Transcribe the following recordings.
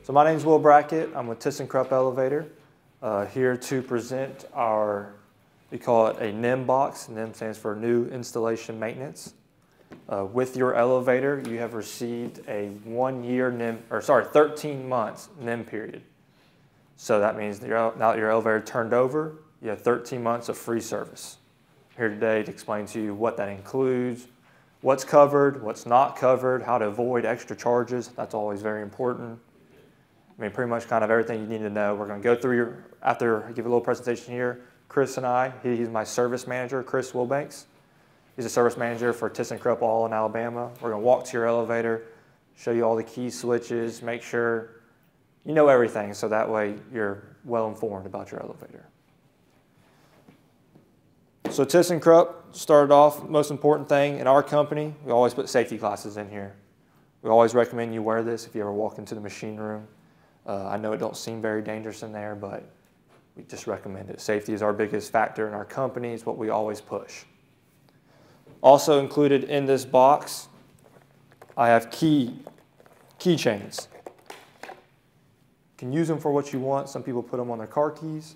So my name is Will Brackett. I'm with ThyssenKrupp Elevator, here to present our, we call it a Nimh box. Nimh stands for New Installation Maintenance. With your elevator, you have received a 13 months Nimh period. So that means now that your elevator turned over, you have 13 months of free service. I'm here today to explain to you what that includes, what's covered, what's not covered, how to avoid extra charges. That's always very important. I mean, pretty much kind of everything you need to know. We're going to go through after I give a little presentation here, Chris and I, he's my service manager, Chris Wilbanks. He's a service manager for ThyssenKrupp all in Alabama. We're going to walk to your elevator, show you all the key switches, make sure you know everything so that way you're well informed about your elevator. So ThyssenKrupp started off, most important thing in our company, we always put safety glasses in here. We always recommend you wear this if you ever walk into the machine room. I know it don't seem very dangerous in there, but we just recommend it. Safety is our biggest factor in our company. It's what we always push. Also included in this box, I have keychains. You can use them for what you want. Some people put them on their car keys.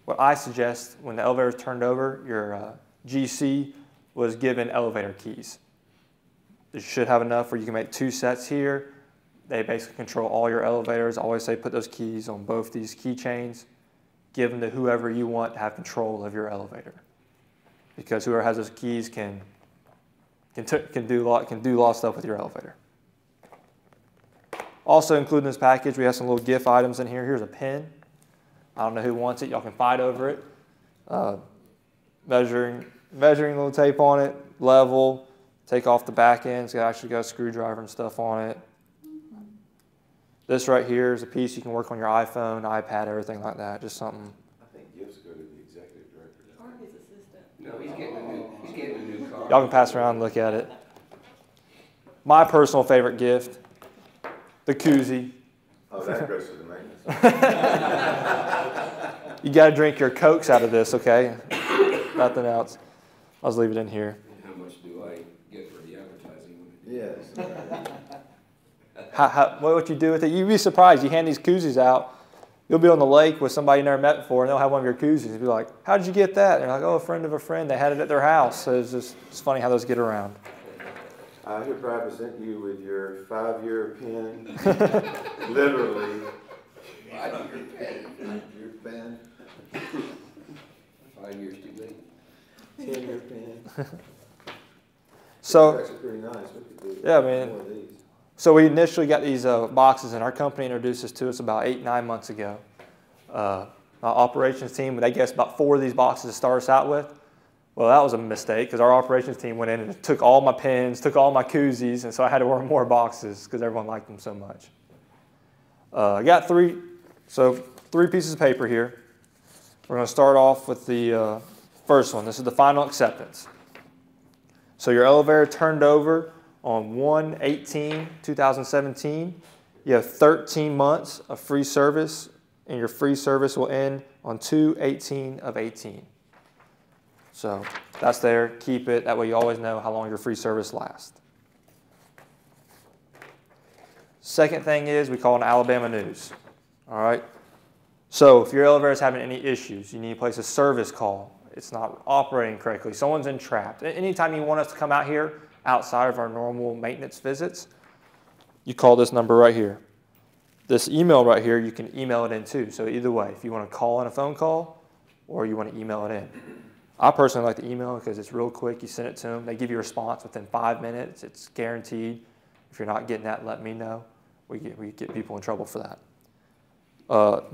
What I suggest, when the elevator is turned over, your GC was given elevator keys. You should have enough where you can make 2 sets here. They basically control all your elevators. I always say put those keys on both these keychains. Give them to whoever you want to have control of your elevator. Because whoever has those keys can do a lot of stuff with your elevator. Also included in this package, we have some little gift items in here. Here's a pen. I don't know who wants it. Y'all can fight over it. Measuring little tape on it, level, take off the back end. It's actually got a screwdriver and stuff on it. This right here is a piece you can work on your iPhone, iPad, everything like that. Just something. I think gifts go to the executive director. Or his assistant. No, he's getting a new car. Y'all can pass around and look at it. My personal favorite gift, the koozie. Oh, that goes to the maintenance. You got to drink your Cokes out of this, okay? Nothing else. I'll just leave it in here. How much do I get for the advertising? Yes. What you do with it, you'd be surprised. You hand these koozies out, you'll be on the lake with somebody you never met before, and they'll have one of your koozies. You'll be like, how did you get that? And they're like, oh, a friend of a friend. They had it at their house. So it's funny how those get around. I hereby present you with your 5-year pen. Literally. 5-year pen. 5-year pen. 5 years too late. 10-year pen. So, It's actually pretty nice. We could do yeah, man. more of these. So we initially got these boxes, and our company introduced this to us about 8-9 months ago. Our operations team, they guessed about 4 of these boxes to start us out with. Well, that was a mistake because our operations team went in and took all my pens, took all my koozies, and so I had to order more boxes because everyone liked them so much. I got 3 pieces of paper here. We're going to start off with the first one. This is the final acceptance. So your elevator turned over on 1/18/2017. You have 13 months of free service, and your free service will end on 2/18/18. So that's there. Keep it. That way you always know how long your free service lasts. Second thing is we call it Alabama news. All right. So if your elevator is having any issues, you need to place a service call. It's not operating correctly. Someone's entrapped. Anytime you want us to come out here outside of our normal maintenance visits, you call this number right here. This email right here, you can email it in too. So either way, if you want to call in a phone call or you want to email it in. I personally like to email because it's real quick. You send it to them. They give you a response within 5 minutes. It's guaranteed. If you're not getting that, let me know. We get people in trouble for that.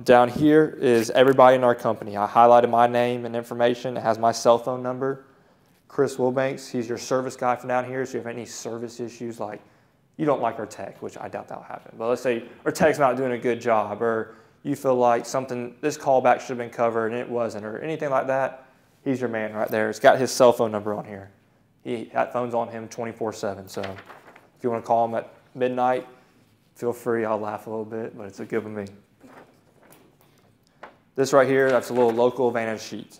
Down here is everybody in our company. I highlighted my name and information. It has my cell phone number. Chris Wilbanks, he's your service guy from down here. So if you have any service issues, like you don't like our tech, which I doubt that'll happen. But let's say our tech's not doing a good job, or you feel like this callback should have been covered and it wasn't, or anything like that, he's your man right there. It's got his cell phone number on here. That phone's on him 24/7. So if you want to call him at midnight, feel free. I'll laugh a little bit, but it's a good with me. This right here, that's a little local advantage sheet.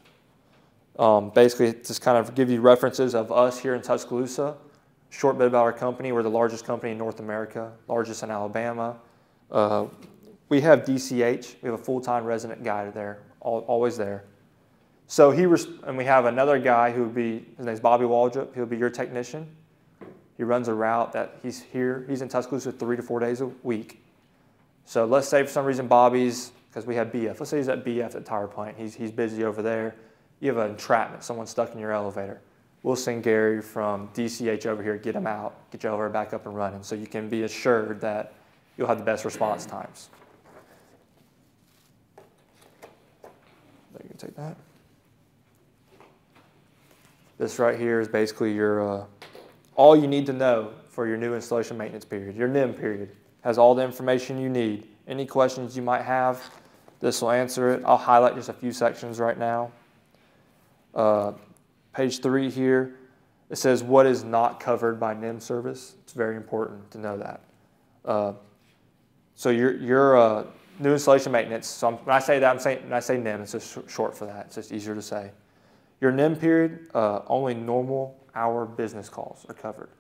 Basically, just kind of give you references of us here in Tuscaloosa. Short bit about our company. We're the largest company in North America, largest in Alabama. we have DCH. We have a full-time resident guy there, always there. So and we have another guy who would be, his name's Bobby Waldrop. He'll be your technician. He runs a route that he's here. He's in Tuscaloosa 3 to 4 days a week. So let's say for some reason Bobby's, because we have BF. Let's say he's at BF at the tire plant. He's busy over there. You have an entrapment, someone stuck in your elevator. We'll send Gary from DCH over here, get him out, get your elevator back up and running, so you can be assured that you'll have the best response times. So you can take that. This right here is basically your all you need to know for your new installation maintenance period. Your NIMH period has all the information you need. Any questions you might have, this will answer it. I'll highlight just a few sections right now. Page 3 here, it says what is not covered by NIMH service. It's very important to know that. So your new installation maintenance, so when I say that, when I say NIMH, it's just short for that. It's just easier to say. Your NIMH period, only normal hour business calls are covered.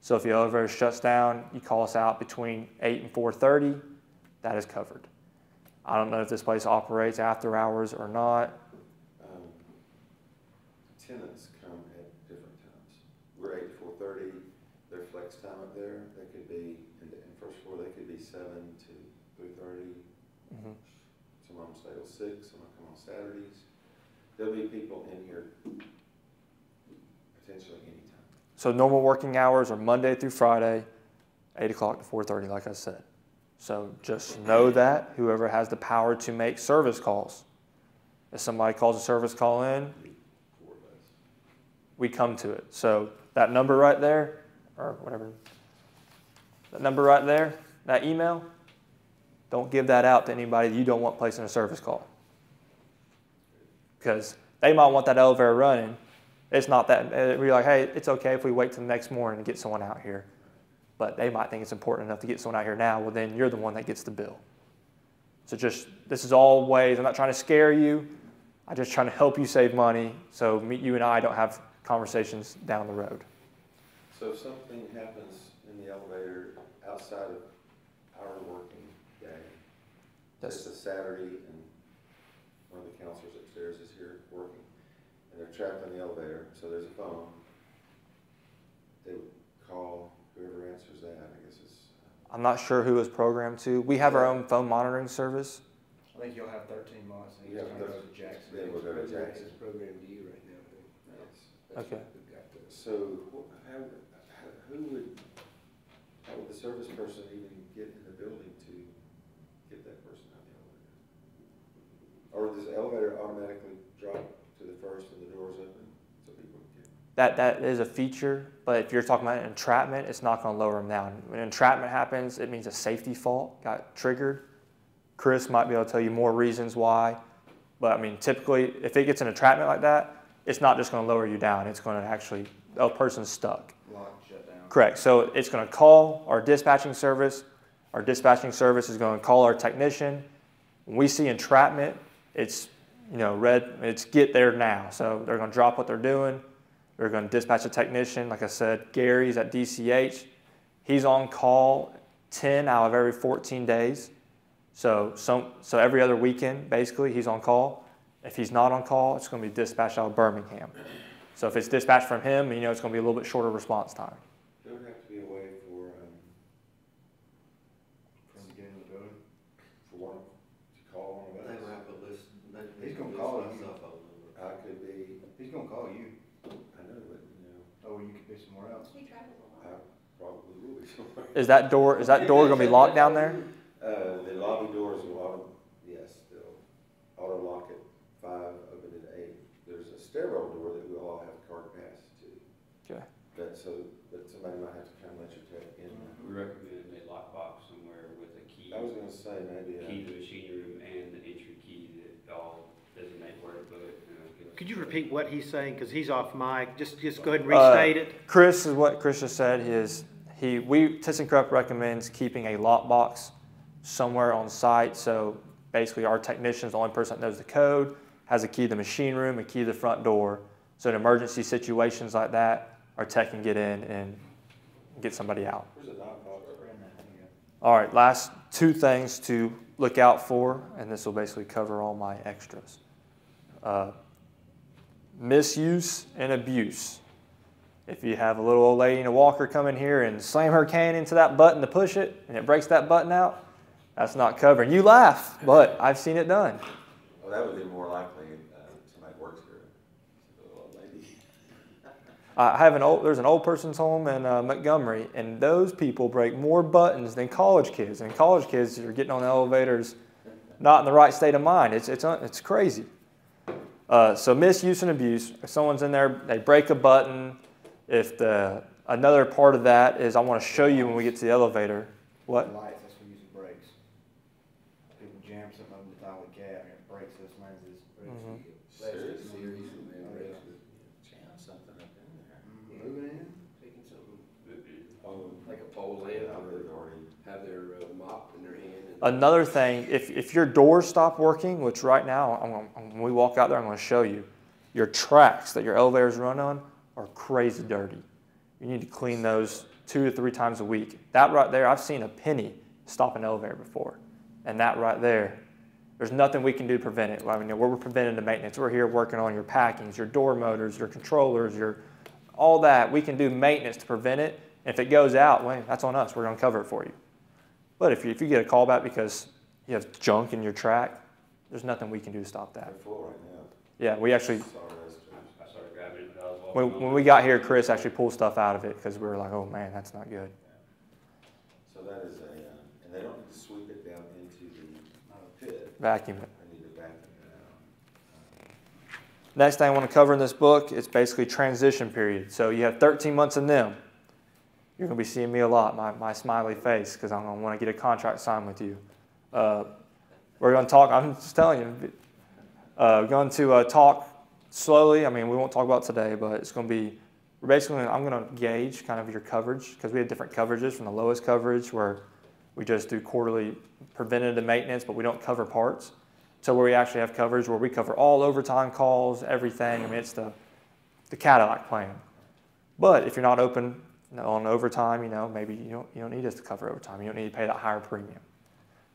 So if your elevator shuts down, you call us out between 8 and 4:30, that is covered. I don't know if this place operates after hours or not. Tenants come at different times. We're 8 to 4:30. Their flex time up there, they could be, in the first floor, they could be 7 to 3:30. Mm-hmm. Some of them stay till 6, some of them come on Saturdays. There'll be people in here potentially anytime. So normal working hours are Monday through Friday, 8 o'clock to 4:30, like I said. So just know that, whoever has the power to make service calls. If somebody calls a service call in, we come to it. So that number right there, or whatever, that number right there, that email, don't give that out to anybody that you don't want placing a service call. Because they might want that elevator running. It's not that, we're like, hey, it's okay if we wait till the next morning to get someone out here. But they might think it's important enough to get someone out here now. Well, then you're the one that gets the bill. So just, this is all ways, I'm not trying to scare you. I'm just trying to help you save money so you and I don't have conversations down the road. So if something happens in the elevator outside of our working day, it's a Saturday and one of the counselors upstairs is here working, and they're trapped in the elevator, so there's a phone. They would call whoever answers that, I guess it's... I'm not sure who is programmed to. We have our own phone monitoring service. I think you'll have 13 months. You have 13. Jackson. Then we'll go to Jackson. It's programmed to you right now. That's okay. So how would the service person even get in the building to get that person out the elevator? Or does the elevator automatically drop to the first and the doors open so people can get? That is a feature, but if you're talking about entrapment, it's not going to lower them down. When entrapment happens, it means a safety fault got triggered. Chris might be able to tell you more reasons why, but I mean, typically, if it gets an entrapment like that, it's not just going to lower you down. It's going to actually, a person's stuck. Lock, shut down. Correct. So it's going to call our dispatching service. Our dispatching service is going to call our technician. When we see entrapment, it's, red, it's get there now. So they're going to drop what they're doing. They're going to dispatch a technician. Like I said, Gary's at DCH. He's on call 10 out of every 14 days. So every other weekend, basically, he's on call. If he's not on call, it's going to be dispatched out of Birmingham. So if it's dispatched from him, it's going to be a little bit shorter response time. There would have to be a way for From the beginning of the building. for one to call one of us. They would have to list. He's gonna call you. I could be, He's gonna call you. I know, but Oh, you could be somewhere else. He travels a I lot. probably will be somewhere. Is that door going to be locked down there? The lobby doors will they'll auto lock at 5, open at 8. There's a stairwell door that we'll all have card pass to. Okay. But somebody might have to come let your tech in. We recommend a lockbox somewhere with a key. I was gonna say maybe Key to the machine room and the entry key that all designate where to put it. Could you repeat what he's saying? Because he's off mic. Just go ahead and restate it. Chris is what Chris just said. ThyssenKrupp recommends keeping a lockbox somewhere on site. So basically, our technician is the only person that knows the code, has a key to the machine room, a key to the front door. So in emergency situations like that, our tech can get in and get somebody out. There's a knock box. All right, last two things to look out for, and this will basically cover all my extras. Misuse and abuse. If you have a little old lady in a walker come in here and slam her can into that button to push it, and it breaks that button out, that's not covering. You laugh, but I've seen it done. Well, that would be more likely somebody works here, a little old lady. I have there's an old person's home in Montgomery, and those people break more buttons than college kids. And college kids are getting on the elevators not in the right state of mind. It's crazy. So misuse and abuse. If someone's in there, they break a button. If another part of that is I want to show you when we get to the elevator. What? Lights, that's what usually breaks. People jam something on the top of the cab and it breaks those lenses. Seriously? And then breaks it. Jam something up in there. Moving in? Taking something, Oh, like a pole lamp, yeah, or they've already. have their mop in their hand. Another thing, if your doors stop working, which right now, when we walk out there, I'm going to show you, your tracks that your elevators run on are crazy dirty. You need to clean those 2 to 3 times a week. That right there, I've seen a penny stop an elevator before. And that right there, there's nothing we can do to prevent it. I mean, we're preventing the maintenance. We're here working on your packings, your door motors, your controllers, all that. We can do maintenance to prevent it. And if it goes out, well, that's on us. We're going to cover it for you. But if you get a call back because you have junk in your track, there's nothing we can do to stop that. They're full right now. Yeah, we actually, Sorry, that's true. I started grabbing it, I was walking when we got here, Chris actually pulled stuff out of it because we were like, oh man, that's not good. So that is and they don't need to sweep it down into the pit. Vacuum it. They need to vacuum it out. Next thing I want to cover in this book is basically transition period. So you have 13 months of Nimh. You're going to be seeing me a lot, my smiley face, because I'm going to want to get a contract signed with you. We're going to talk, I'm just telling you, we're going to talk slowly. I mean, we won't talk about today, but it's going to be, I'm going to gauge kind of your coverage, because we have different coverages from the lowest coverage where we just do quarterly preventative maintenance, but we don't cover parts. So where we actually have coverage where we cover all overtime calls, everything. I mean, it's the Cadillac plan. But if you're not open on overtime, maybe you don't need us to cover overtime. You don't need to pay that higher premium.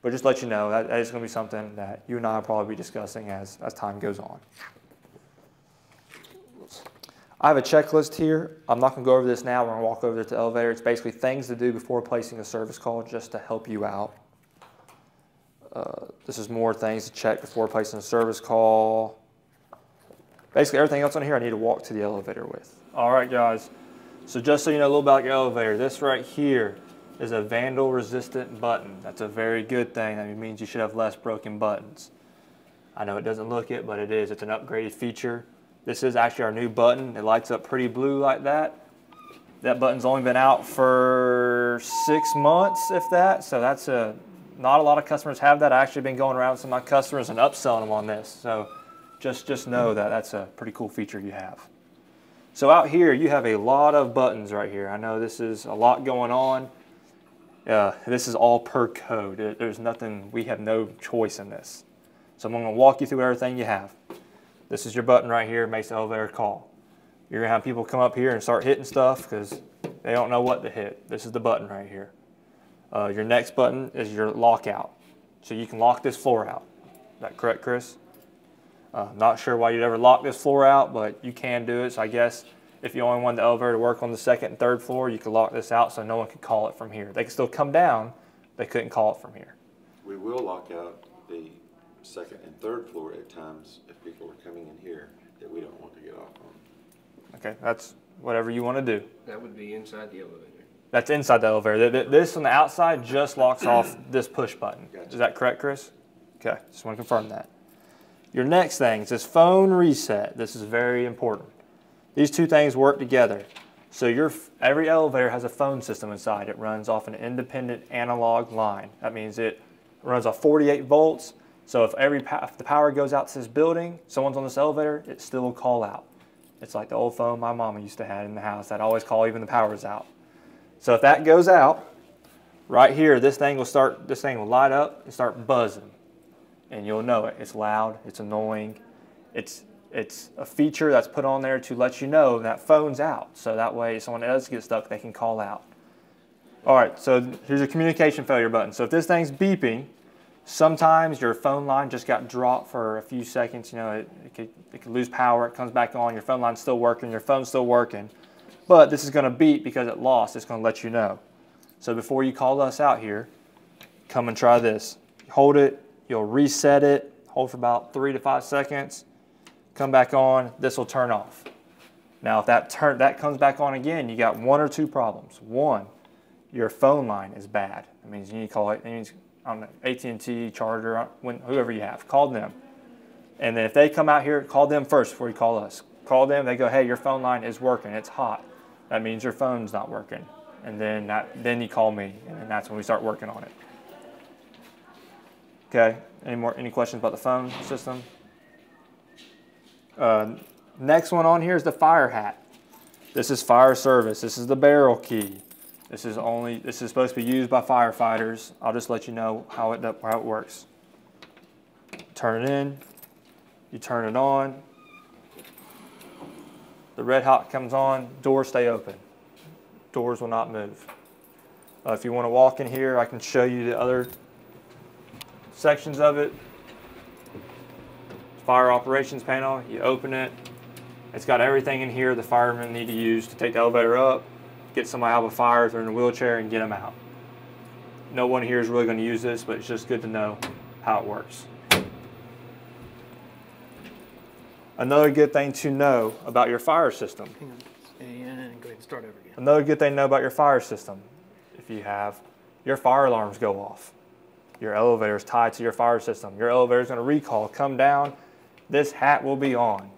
But just to let you know, that is going to be something that you and I will probably be discussing as time goes on. I have a checklist here. I'm not going to go over this now. We're going to walk over to the elevator. It's basically things to do before placing a service call just to help you out. This is more things to check before placing a service call. Basically, everything else on here I need to walk to the elevator with. All right, guys. So just so you know a little about your elevator, this right here is a vandal-resistant button. That's a very good thing. That means you should have less broken buttons. I know it doesn't look it, but it is. It's an upgraded feature. This is actually our new button. It lights up pretty blue like that. That button's only been out for 6 months, if that. So that's not a lot of customers have that. I've actually been going around with some of my customers and upselling them on this. So just know that that's a pretty cool feature you have. So out here, you have a lot of buttons right here. I know this is a lot going on. This is all per code. There's nothing, we have no choice in this. So I'm going to walk you through everything you have. This is your button right here, makes the elevator call. You're going to have people come up here and start hitting stuff because they don't know what to hit. This is the button right here. Your next button is your lockout. So you can lock this floor out. Is that correct, Chris? Not sure why you'd ever lock this floor out, but you can do it. So I guess if you only want the elevator to work on the 2nd and 3rd floor, you could lock this out so no one could call it from here. They can still come down, they couldn't call it from here. We will lock out the 2nd and 3rd floor at times if people are coming in here that we don't want to get off on. Okay, that's whatever you want to do. That would be inside the elevator. That's inside the elevator. This on the outside just locks off this push button. Gotcha. Is that correct, Chris? Okay, just want to confirm that. Your next thing is this phone reset. This is very important. These two things work together. So every elevator has a phone system inside. It runs off an independent analog line. That means it runs off 48 volts. So if the power goes out to this building, someone's on this elevator, it still will call out. It's like the old phone my mama used to have in the house. That'd always call even the power's out. So if that goes out, right here, this thing will light up and start buzzing. And you'll know it. It's loud, it's annoying. It's a feature that's put on there to let you know that phone's out. So that way if someone else gets stuck, they can call out. All right, so here's a communication failure button. So if this thing's beeping, Sometimes your phone line just got dropped for a few seconds. You know, it could lose power. It comes back on. Your phone line's still working. Your phone's still working. But this is going to beep because it lost. It's going to let you know. So before you call us out here, come and try this. Hold it. You'll reset it. Hold for about 3 to 5 seconds. Come back on. This will turn off. Now, if that comes back on again, you got 1 or 2 problems. One, your phone line is bad. That means you need to call it. It means AT&T, Charter, whoever you have. Call them. And then if they come out here, call them first before you call us. Call them. They go, hey, your phone line is working. It's hot. That means your phone's not working. And then you call me, and then that's when we start working on it. Okay. Any questions about the phone system? Next one on here is the fire hat. This is fire service. This is the barrel key. This is supposed to be used by firefighters. I'll just let you know how it works. Turn it in. You turn it on. The red hot comes on. Doors stay open. Doors will not move. If you want to walk in here, I can show you the other sections of it. Fire operations panel. You open it. It's got everything in here the firemen need to use to take the elevator up, get somebody out of a fire if they're in a wheelchair, and get them out. No one here is really going to use this, but it's just good to know how it works. Another good thing to know about your fire system. Hang on. And go ahead and start over again. Another good thing to know about your fire system, if you have, your fire alarms go off. Your elevator is tied to your fire system. Your elevator is going to recall, come down, this hat will be on.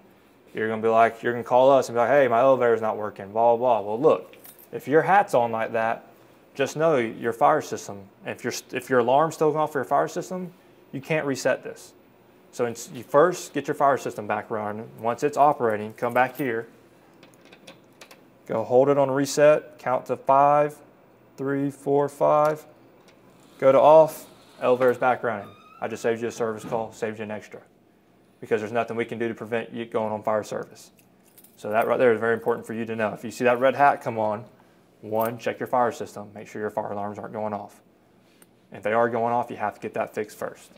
You're going to call us and be like, hey, my elevator's not working, blah, blah, blah. Well, look, if your hat's on like that, just know your fire system, if your alarm's still going off for your fire system, you can't reset this. So you first get your fire system back running. Once it's operating, come back here. Go hold it on reset, count to 5, 3, 4, 5. Go to off, elevator's back running. I just saved you a service call, saved you an extra. Because there's nothing we can do to prevent you going on fire service. So that right there is very important for you to know. If you see that red hat come on, 1, check your fire system. Make sure your fire alarms aren't going off. If they are going off, you have to get that fixed first.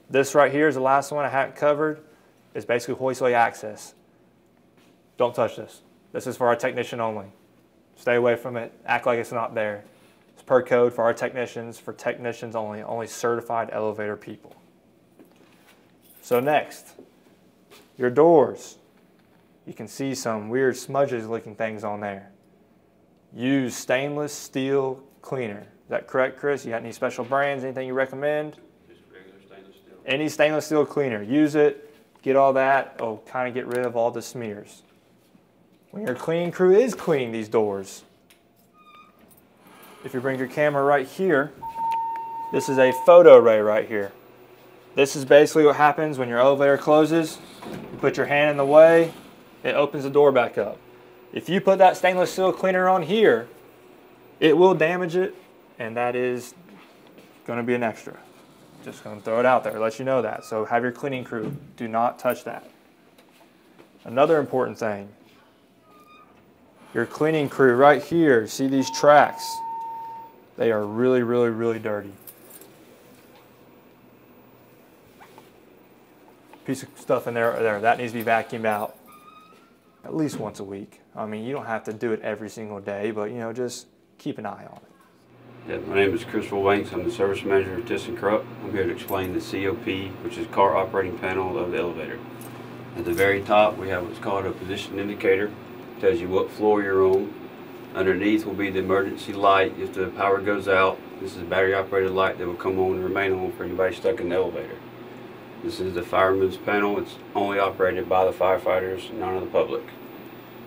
This right here is the last one I haven't covered. It's basically Hoist Way Access. Don't touch this. This is for our technician only. Stay away from it. Act like it's not there. It's per code for our technicians, for technicians only, only certified elevator people. So next, your doors. You can see some weird smudges looking things on there. Use stainless steel cleaner. Is that correct, Chris? You got any special brands, anything you recommend? Just regular stainless steel. Any stainless steel cleaner. Use it, get all that. It'll kind of get rid of all the smears. When your cleaning crew is cleaning these doors, if you bring your camera right here, this is a photo array right here. This is basically what happens when your elevator closes. You put your hand in the way, it opens the door back up. If you put that stainless steel cleaner on here, it will damage it, and that is going to be an extra. Just going to throw it out there, let you know that. So have your cleaning crew, do not touch that. Another important thing, your cleaning crew right here, see these tracks? They are really, really, really dirty. Piece of stuff in there, that needs to be vacuumed out at least once a week. I mean, you don't have to do it every single day, but just keep an eye on it. Yeah, my name is Christopher Wanks. I'm the service manager at ThyssenKrupp. I'm here to explain the COP, which is car operating panel of the elevator. At the very top, we have what's called a position indicator. It tells you what floor you're on. Underneath will be the emergency light if the power goes out. This is a battery operated light that will come on and remain on for anybody stuck in the elevator. This is the fireman's panel. It's only operated by the firefighters, none of the public.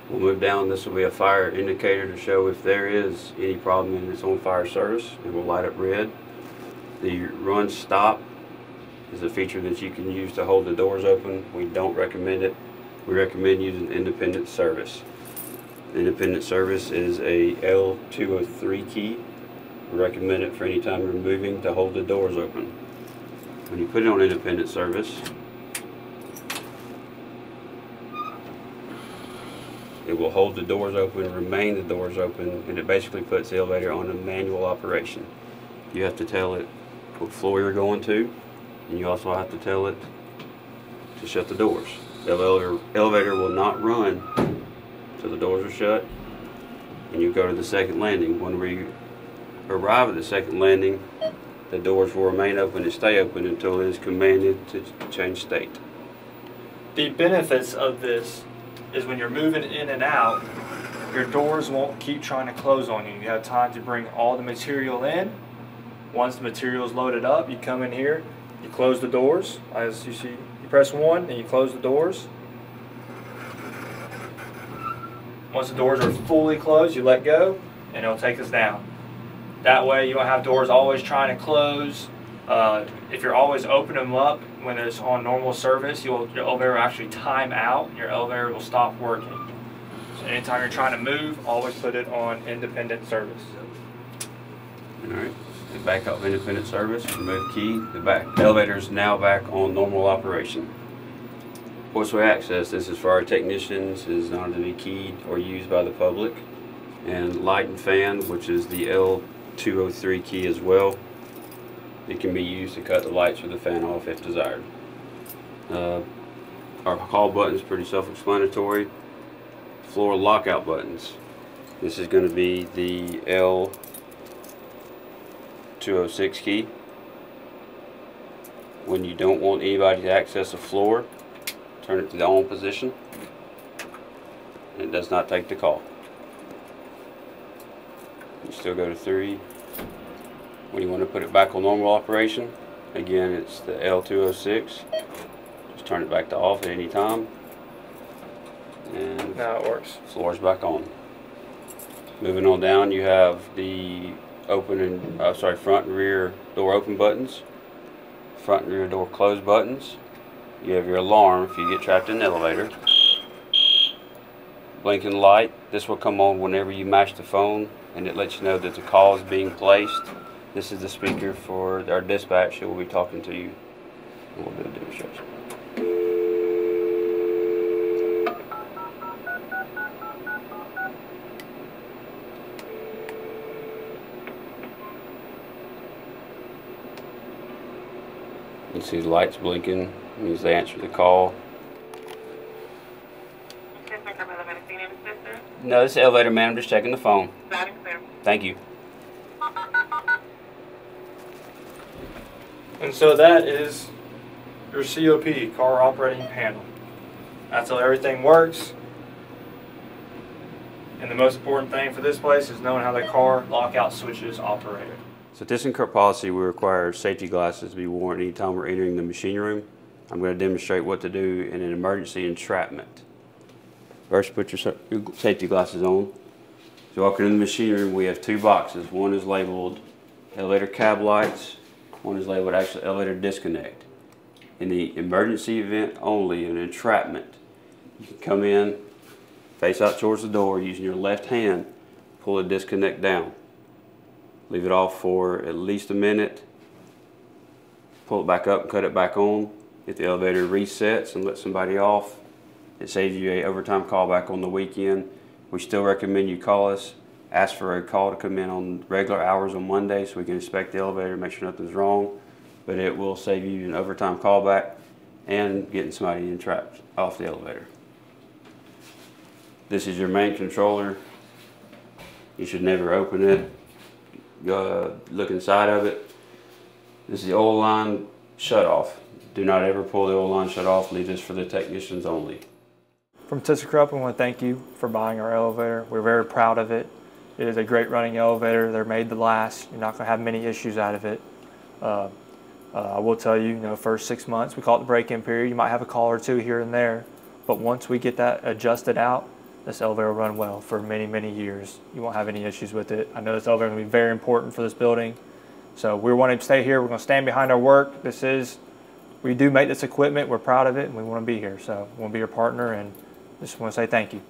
We'll move down. This will be a fire indicator to show if there is any problem and it's on fire service. It will light up red. The run stop is a feature that you can use to hold the doors open. We don't recommend it. We recommend using independent service. Independent service is a L203 key. We recommend it for any time you're moving to hold the doors open. When you put it on independent service, it will hold the doors open, remain the doors open, and it basically puts the elevator on a manual operation. You have to tell it what floor you're going to, and you also have to tell it to shut the doors. The elevator will not run till the doors are shut, and you go to the second landing. When we arrive at the second landing, the doors will remain open and stay open until it is commanded to change state. The benefits of this is when you're moving in and out, your doors won't keep trying to close on you. You have time to bring all the material in. Once the material is loaded up, you come in here, you close the doors. As you see, you press 1 and you close the doors. Once the doors are fully closed, you let go and it'll take us down. That way you don't have doors always trying to close. If you're always opening them up when it's on normal service, your elevator will actually time out and your elevator will stop working. So anytime you're trying to move, always put it on independent service. Alright, the back up independent service, remove key, the elevator is now back on normal operation. Hoist Way Access, this is for our technicians, is not to be keyed or used by the public. And light and fan, which is the L203 key as well. It can be used to cut the lights or the fan off if desired. Our call button is pretty self-explanatory. Floor lockout buttons. This is going to be the L206 key. When you don't want anybody to access the floor, turn it to the on position. It does not take the call. You still go to 3. When you want to put it back on normal operation, again it's the L206. Just turn it back to off at any time. And Now it works. Floor's back on. Moving on down, you have the front and rear door open buttons, front and rear door close buttons. You have your alarm if you get trapped in the elevator. Blinking light. This will come on whenever you mash the phone, and it lets you know that the call is being placed. This is the speaker for our dispatch who will be talking to you. And we'll do a demonstration. You see the lights blinking, it means they answer the call. No, this is the elevator man, I'm just checking the phone. Thank you. And so that is your COP, car operating panel. That's how everything works. And the most important thing for this place is knowing how the car lockout switches operate. So ThyssenKrupp policy, we require safety glasses to be worn anytime we're entering the machine room. I'm going to demonstrate what to do in an emergency entrapment. First, put your safety glasses on. So walking in the machine room, we have 2 boxes. One is labeled elevator cab lights. One is labeled actually elevator disconnect. In the emergency event only, an entrapment, you can come in, face out towards the door using your left hand, pull the disconnect down. Leave it off for at least a minute, pull it back up and cut it back on. If the elevator resets and lets somebody off, it saves you an overtime call back on the weekend. We still recommend you call us. Ask for a call to come in on regular hours on Monday so we can inspect the elevator, make sure nothing's wrong. But it will save you an overtime callback and getting somebody entrapped off the elevator. This is your main controller. You should never open it. Look inside of it. This is the oil line shut off. Do not ever pull the oil line shut off. Leave this for the technicians only. From ThyssenKrupp, we want to thank you for buying our elevator. We're very proud of it. It is a great running elevator. They're made to last. You're not going to have many issues out of it. I will tell you, first 6 months, we call it the break-in period. You might have a call or 2 here and there, but once we get that adjusted out, this elevator will run well for many, many years. You won't have any issues with it. I know this elevator is going to be very important for this building. So we're wanting to stay here. We're going to stand behind our work. We do make this equipment. We're proud of it, and we want to be here. So we want to be your partner, and just want to say thank you.